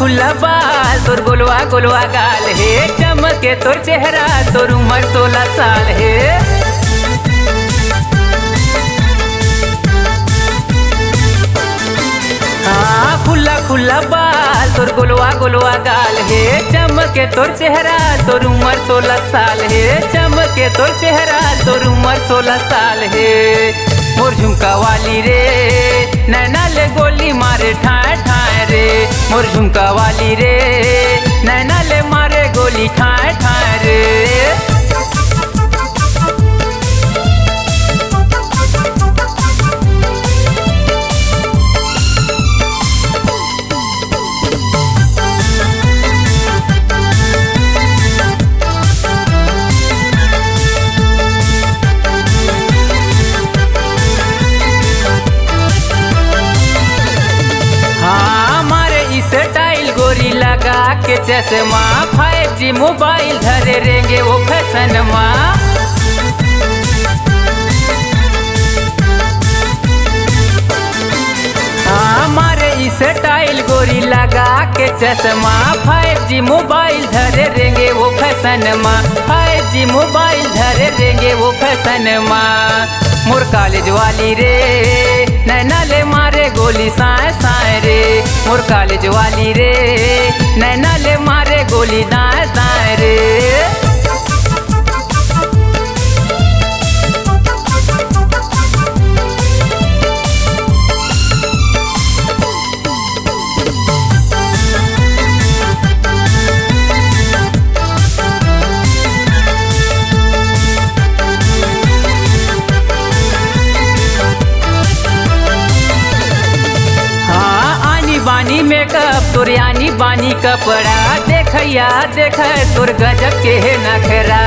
खुला बाल तोर गोलवा गोलवा गाल हे, चमके तोर चेहरा तोर उम्र 16 साल हे। खुला खुला बाल तोर गोलवा गोलवा गाल हे, चमके तोर चेहरा तोर उम्र 16 साल हे, चमके तोर चेहरा तोर उम्र 16 साल हे। मोर झुमका वाली रे नैना ले गोली मारे ठाए ठाए रे, मोर झुमका वाली रे नैना ले मारे गोली ठाए ठाए रे। स्टाइल गोरी लगा के चश्मा 5G मोबाइल धरे रेंगे वो फैशन माँ। हमारे स्टाइल गोरी लगा के चश्मा 5G मोबाइल धरे रेंगे वो फैशन माँ, 5G मोबाइल धरे रेंगे वो फैशन माँ। मोर कॉलेज वाली रे नैना ले मारे गोली साए साए रे, मोर कॉलेज वाली रे नैना ले मारे गोली दाएं दाएं रे। बानी मेकअप तोर यानी बानी कपड़ा, देखैया देख तोर गजब के है नखरा।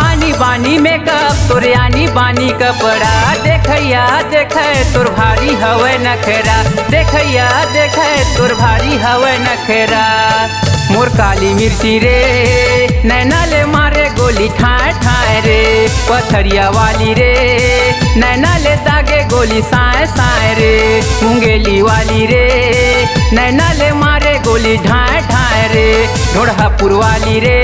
आनी बानी मेकअप तोर यानी बानी कपड़ा, देखैया देख तोर भारी हवे नखरा, देखैया देख तोर भारी हवे नखरा। मोर काली मिर्ची रे नैना ले मारे गोली ठाए ठाए रे, पथरिया वाली रे नैना ले दागे गोली साए साए रे, मुंगेली वाली रे नैना ले मारे गोली ढाए ढाए रे, ढोढ़ापुर वाली रे